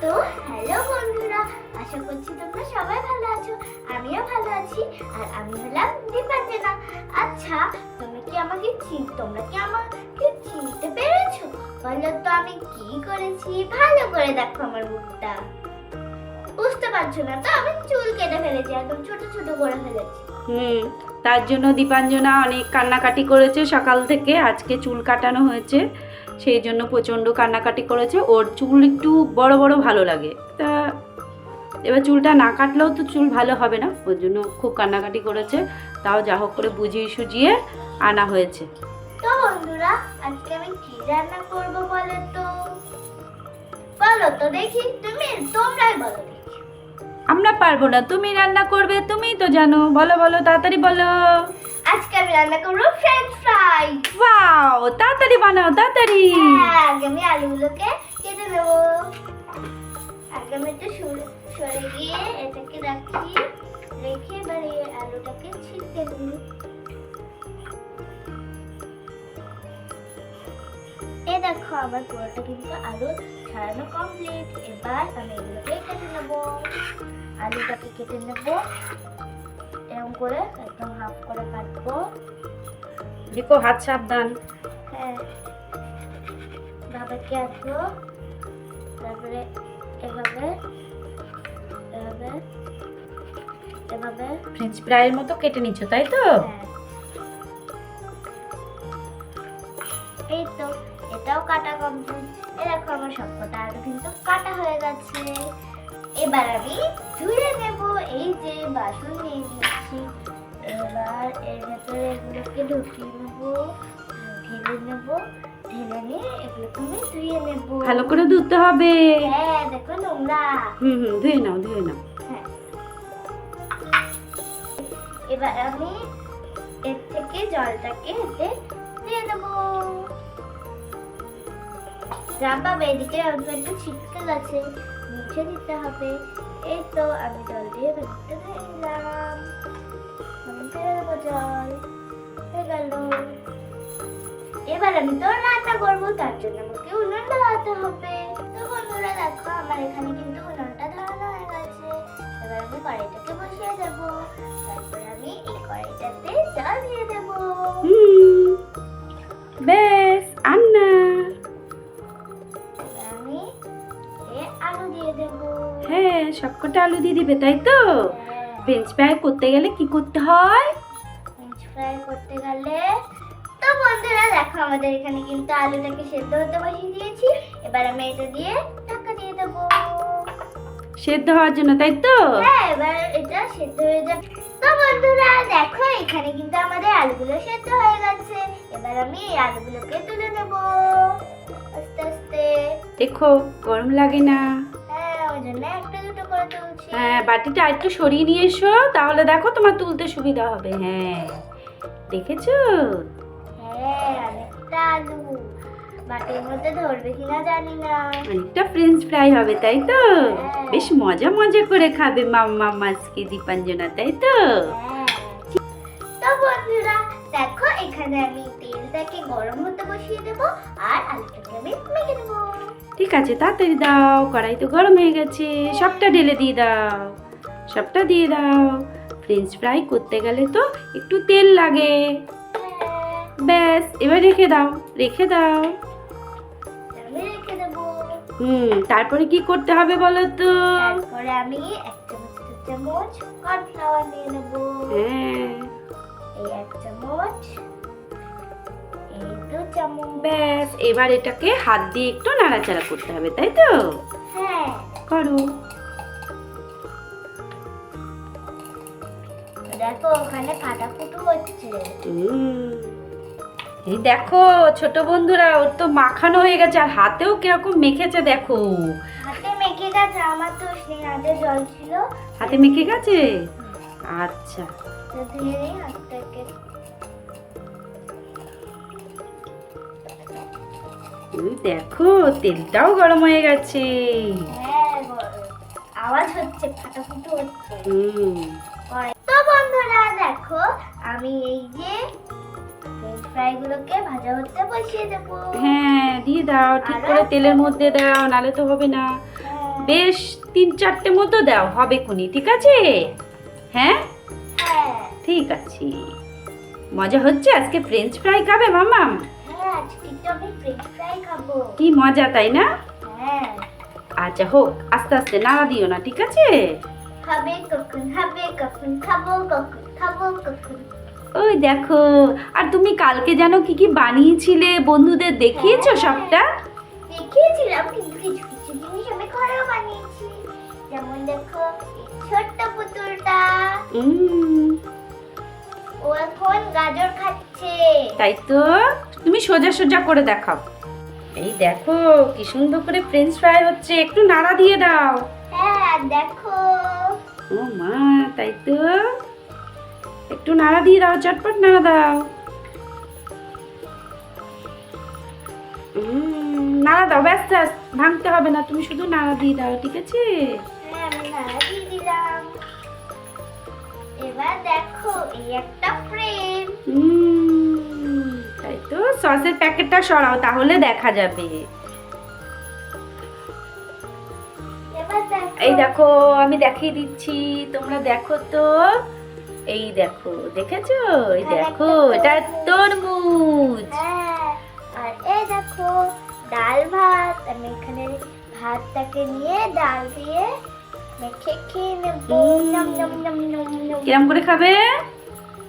তো হ্যালো বন্ধুরা, আশা করছি তোমরা সবাই ভালো আছো। আমিও ভালো আছি। আর আমি হলাম দীপাঞ্জনা। আচ্ছা, তোমরা কি আমাকে চিনতে পেরেছো? বলো তো আমি কি করেছি? ভালো করে দেখো আমার মুখটা। বুঝতে পারছো না তো? আমি চুল কেটে ফেলেছি, একদম ছোট ছোট করে ফেলেছি। তার জন্য দীপাঞ্জনা অনেক কান্নাকাটি করেছে সকাল থেকে। আজকে চুল কাটানো হয়েছে, সেই জন্য প্রচণ্ড কান্নাকাটি করেছে। ওর চুল একটু বড় বড় ভালো লাগে, তা এবার চুলটা না কাটলেও তো চুল ভালো হবে না, ওর জন্য খুব কান্নাকাটি করেছে। তাও যা হোক করে বুঝিয়ে সুঝিয়ে আনা হয়েছে। তো বন্ধুরা, আজকে আমি কি রান্না করব বলো তো দেখি। তোমরাই বলো দেখি। আমরা পারবো না, তুমি রান্না করবে, তুমিই তো জানো। বলো বলো, তাড়াতাড়ি বলো। আজকে আমি রান্না করবো ফ্রেঞ্চ ফ্রাই। ওয়াও, তাড়াতাড়ি বানাও, তাড়াতাড়ি। হ্যাঁ, আগে আমি আলুগুলোকে কেটে নেবো। আগে আমি একটু সরে গিয়ে এটাকে রেখে এবার এই আলুটাকে ছিলকে দিই। এই দেখো, আমার পুরোটা কিন্তু আলু ছাড়ানো কমপ্লিট। এবার আমি এগুলোকে কেটে নেবো। আলুটাকে কেটে নেবো এরকম করে, একদম হাফ করে কাটবো। দেখো, হাত সাবধান। হ্যাঁ, বাবাকে আসবো। তারপরে এভাবে এভাবে এভাবে ফ্রেঞ্চ ফ্রাইয়ের মতো কেটে নিচ্ছ, তাই তো? হ্যাঁ, এই তো এটাও কাটা কমপ্লিট। এই দেখো, আমার সবকটা আলু কিন্তু কাটা হয়ে গেছে। এবার আমি ধুয়ে নেব। এই যে বাসন নিয়ে নিচ্ছি, এবার এর ভেতরে এগুলোকে ঢুকিয়ে নেবো, ঢেলে নিয়ে এগুলোকে আমি ধুয়ে নেবো। ভালো করে ধুতে হবে। হ্যাঁ, দেখো নোংরা। ধুয়ে নাও, ধুয়ে নাও। হ্যাঁ, এবার আমি এর থেকে জলটাকে এতে দিয়ে দেবো। রাবা এদিকে অল্প একটু ছিটকে গেছে, মুছে দিতে হবে। এই তো আমি জল দিয়ে ভেতরটা ধুয়ে নিলাম। আমি ফেলে দেবো জল। হয়ে গেল। এবার আমি তো রান্না করবো, তার জন্য আমাকে উনুন ধরাতে হবে। তো বন্ধুরা দেখো, আমার এখানে কিন্তু উনুনটা ধরানো হয়ে গেছে। এবার আমি কড়াইটাকে বসিয়ে দেবো। তারপর আমি এই কড়াইটাতে জল দিয়ে দেবো। বেশ, আন্না। এবার আমি আলু দিয়ে দেবো। হ্যাঁ, সবকটা আলু দিয়ে দিবে, তাই তো? হ্যাঁ, ফ্রেঞ্চ ফ্রাই করতে গেলে কি করতে হয়? ফ্রেঞ্চ ফ্রাই করতে গেলে তো বন্ধুরা দেখো, আমাদের এখানে কিন্তু আলুটাকে সেদ্ধ হতে বসিয়ে দিয়েছি। এবার আমি এটা দিয়ে ঢাকা দিয়ে দেবো। সেদ্ধ হওয়ার জন্য, তাই তো? হ্যাঁ, এবার এটা সেদ্ধ হয়ে যাবে। তো বন্ধুরা দেখো, এখানে কিন্তু আমাদের আলুগুলো সেদ্ধ হয়ে গেছে। এবার আমি এই আলুগুলোকে তুলে নেব আস্তে আস্তে। দেখো, গরম লাগে না? হ্যাঁ, ওই জন্য একটা দুটো করে তুলছি। হ্যাঁ, বাটিটা একটু সরিয়ে নিয়ে এসো, তাহলে দেখো তোমার তুলতে সুবিধা হবে। হ্যাঁ, দেখেছো? হ্যাঁ, অনেকটা আলু বাটির মধ্যে ধরবে কিনা জানি না। অনেকটা ফ্রেঞ্চ ফ্রাই হবে, তাই তো? হ্যাঁ। বেশ মজা মজা করে খাবে মাম্মা আজকে দীপাঞ্জনা, তাই তো? হ্যাঁ। তো বন্ধুরা দেখো, এখানে আমি তেলটাকে গরম হতে বসিয়ে দেবো আর আলুটাকে আমি মেখে দেবো। ঠিক আছে, তাড়াতাড়ি দাও, কড়াই তো গরম হয়ে গেছে। সবটা ঢেলে দিয়ে দাও, সবটা দিয়ে দাও। ফ্রেঞ্চ ফ্রাই করতে গেলে তো একটু তেল লাগে। হ্যাঁ, ব্যাস, এবার রেখে দাও, রেখে দাও। আমি রেখে দেবো। তারপরে কি করতে হবে বলো তো? তারপরে আমি এক চামচ দু চামচ কর্নফ্লাওয়ার নিয়ে নেবো। হ্যাঁ, এই এক চামচ, এই দু চামচ। ব্যাস, এবার এটাকে হাত দিয়ে একটু নাড়াচাড়া করতে হবে, তাই তো? হ্যাঁ, করো। দেখো ওখানে ফাটাফুটো হচ্ছে। এই দেখো ছোট বন্ধুরা, ওর তো মাখানো হয়ে গেছে, আর হাতেও কিরকম মেখেছে দেখো। হাতে মেখে গেছে, আমার তো সেই হাতে জল ছিল। হাতে মেখে গেছে? আচ্ছা, তো ধুয়ে নিই হাতটাকে। ওই দেখো তেলটাও গরম হয়ে গেছে। হ্যাঁ, আওয়াজ হচ্ছে, ফাটাফুটো হচ্ছে। হুম তো বন্ধুরা দেখো, আমি এই যে ফ্রেঞ্চ ফ্রাই গুলোকে ভাজা হতে বসিয়ে দেবো। হ্যাঁ, দিয়ে দাও, ঠিক করে তেলের মধ্যে দাও, নালে তো হবে না। হ্যাঁ, বেশ 3-4টে মতো দাও, হবে খুনি, ঠিক আছে? হ্যাঁ হ্যাঁ ঠিক আছে। মজা হচ্ছে, আজকে ফ্রেঞ্চ ফ্রাই খাবে মামাম? হ্যাঁ, আজকে তো আমি ফ্রেঞ্চ ফ্রাই খাবো। কি মজা, তাই না? হ্যাঁ। আচ্ছা হোক, আস্তে আস্তে নাড়া দিও না, ঠিক আছে? খাবে কখন, খাবে কখন, খাবো কখন, খাবো কখন। ওই দেখো, আর তুমি কালকে যেন কি কি বানিয়েছিলে, বন্ধুদের দেখিয়েছো হ্যাঁ। সবটা? দেখিয়েছিলাম, কিন্তু কিছু কিছু জিনিস আমি ঘরেও বানিয়েছি। যেমন দেখো এই ছোট্ট পুতুলটা, উম, ও এখন গাজর খাচ্ছে। তাই তো, তুমি সোজা সোজা করে দেখাও। এই দেখো কি সুন্দর করে ফ্রেঞ্চ ফ্রাই হচ্ছে, একটু নাড়া দিয়ে দাও। হ্যাঁ আর দেখো, ও মা, তাই তো, একটু নাড়া দিয়ে দাও, চটপট নাড়া দাও। নাড়া দাও, ব্যস্ত, ভাঙতে হবে না, তুমি শুধু নাড়া দিয়ে দাও, ঠিক আছে? হ্যাঁ আমি নাড়া দিয়ে দিলাম। এবার দেখো এই একটা ফ্রেম। তাই তো, সসের প্যাকেটটা সরাও, তাহলে দেখা যাবে। এবার দেখো, এই দেখো, আমি দেখিয়ে দিচ্ছি, তোমরা দেখো তো। এই দেখো, দেখেছো? এই দেখো, এটা তরমুজ। হ্যাঁ আর এই দেখো ডাল ভাত। আমি এখানে ভাতটাকে নিয়ে ডাল দিয়ে মেখে খেয়ে নেবো। নম নম নম নম নম। কিরম করে খাবে?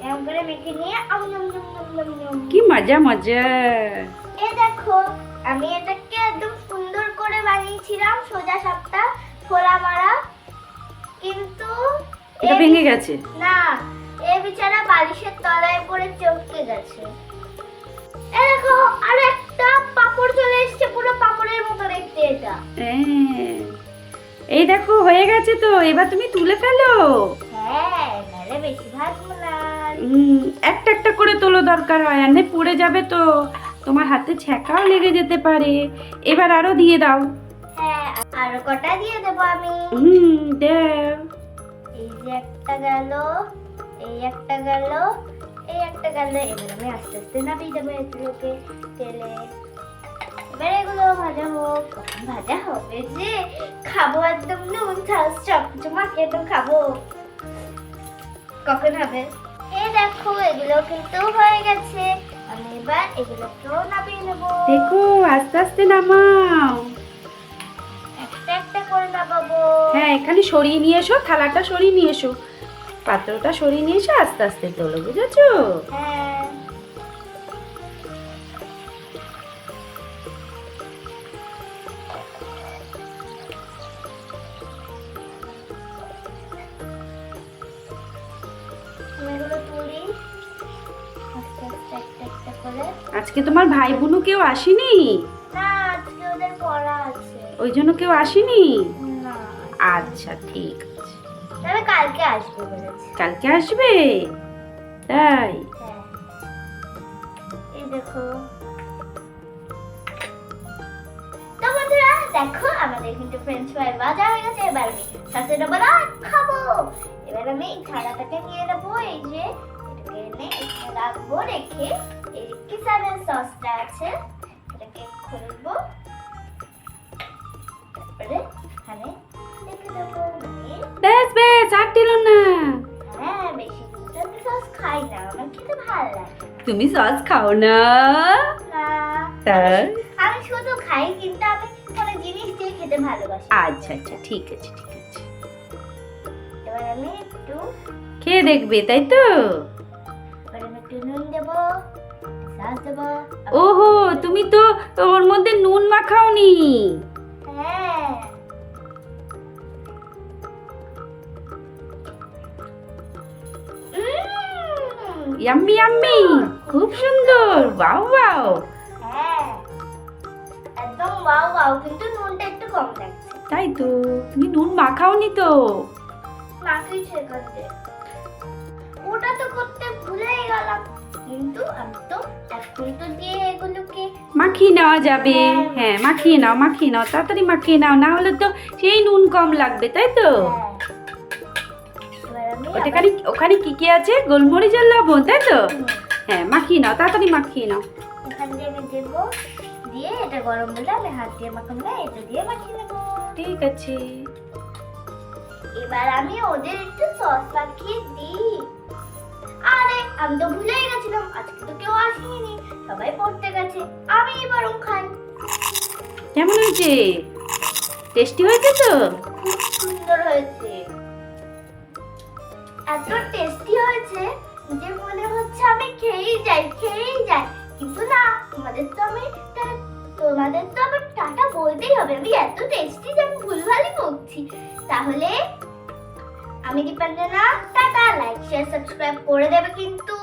এরকম করে মেখে নিয়ে আম নম নম নম নম নম। কি মজা মজা। এই দেখো, আমি এটাকে একদম সুন্দর করে বানিয়েছিলাম, সোজা সাপটা ফোলা মারা, কিন্তু এটা ভেঙে গেছে। না, এ বেচারা বালিশের তলায় পড়ে চমকে গেছে। এই দেখো আর একটা পাপড় চলে এসেছে, পুরো পাপড়ের মতো দেখতে এটা। এই দেখো হয়ে গেছে তো, এবার তুমি তুলে ফেলো। হ্যাঁ, নালে বেশি ভাজবো না। একটা একটা করে তোলো, দরকার হয়, আর পড়ে যাবে তো, তোমার হাতে ছ্যাঁকাও লেগে যেতে পারে। এবার আরো দিয়ে দাও। হ্যাঁ আর কটা দিয়ে দেবো আমি। দাও। এই যে একটা গেল, এই একটা গেল, এই একটা গেল। এবার আমি আস্তে আস্তে নামিয়ে দেবো এগুলোকে তেলে। এবার এগুলো ভাজা হোক। কখন ভাজা হবে যে খাবো, একদম নুন ঝাল সব কিছু মাখিয়ে তো খাবো। কখন হবে? এই দেখো এগুলো কিন্তু হয়ে গেছে। আমি এবার এগুলোকেও নামিয়ে নেবো। দেখো, আস্তে আস্তে নামাও। একটা একটা করে নামাবো। হ্যাঁ, এখানে সরিয়ে নিয়ে এসো, থালাটা সরিয়ে নিয়ে এসো, পাত্রটা সরিয়ে নিয়ে এসো, আস্তে আস্তে তোলো, বুঝেছো? হ্যাঁ এগুলো তুলি আস্তে আস্তে একটা একটা করে। আজকে তোমার ভাই বোনু কেউ আসেনি? না, আজকে ওদের পড়া আছে। ওই জন্য কেউ আসেনি? না, আচ্ছা ঠিক আছে, তবে কালকে আসবে বলেছে। কালকে আসবে? তাই? হ্যাঁ এই দেখো, তো বন্ধুরা দেখো আমাদের কিন্তু ফ্রেঞ্চ ফ্রাই ভাজা হয়ে গেছে। এবার আমি সসের উপর খাবো। এবার আমি এই থালাটাকে নিয়ে নেবো, এই যে এটাকে এনে এখানে রাখবো, রেখে এই যে কিসানের সসটা আছে এটাকে খুলবো, তারপরে এখানে রেখে দেবো। বেশ বেশ, আর দিল না। হ্যাঁ, বেশি কিন্তু আমি সস খাই না, আমার খেতে ভালো লাগে তুমি সস খাও না? না। তাই? আমি শুধু খাই, কিন্তু আমি কোনো জিনিস দিয়ে খেতে ভালোবাসি। আচ্ছা আচ্ছা ঠিক আছে ঠিক আছে, এবার আমি একটু খেয়ে দেখবে, তাই তো? এবার আমি একটু নুন দেবো, সস দেবো। ওহো, তুমি তো ওর মধ্যে নুন মাখাওনি। হ্যাঁ ইয়াম্মি ইয়াম্মি, খুব সুন্দর, ওয়াও ওয়াও। হ্যাঁ একদম ওয়াও ওয়াও, কিন্তু নুনটা একটু কম লাগছে। তাই তো, তুমি নুন মাখাওনি তো। মাখিয়েছে করতে, ওটা তো করতে ভুলেই গেলাম, কিন্তু আমি তো এখন তো দিয়ে এগুলোকে মাখিয়ে নেওয়া যাবে। হ্যাঁ মাখিয়ে নাও, মাখিয়ে নাও, তাড়াতাড়ি মাখিয়ে নাও, না হলে তো সেই নুন কম লাগবে, তাই তো? এবার আমি ওখানে ওখানে কি কি আছে? গোলমরিচ আর লবণ, তাই তো? হ্যাঁ মাখিয়ে নাও, তাড়াতাড়ি মাখিয়ে নাও। এখান দিয়ে আমি দেবো, দিয়ে এটা গরম বলে আমি হাত দিয়ে মাখাবো না, এটা দিয়ে মাখিয়ে নেবো। ঠিক আছে। এবার আমি ওদের একটু সস মাখিয়ে দিই। আরে আমি তো ভুলেই গেছিলাম, আজকে তো কেউ আসেনি, সবাই পড়তে গেছে, আমি বরং খাই। কেমন হয়েছে? টেস্টি হয়েছে তো? খুব সুন্দর হয়েছে, এত টেস্টি হয়েছে যে মনে হচ্ছে আমি খেয়েই যাই। কিন্তু না, তোমাদের তো আবার টাটা বলতেই হবে। আমি এত টেস্টি যে আমি ভুলভালই বলছি। তাহলে আমি Dipanjana, tata. Like share subscribe করে দেবে কিন্তু।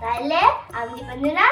তাহলে আমি দীপাঞ্জনা।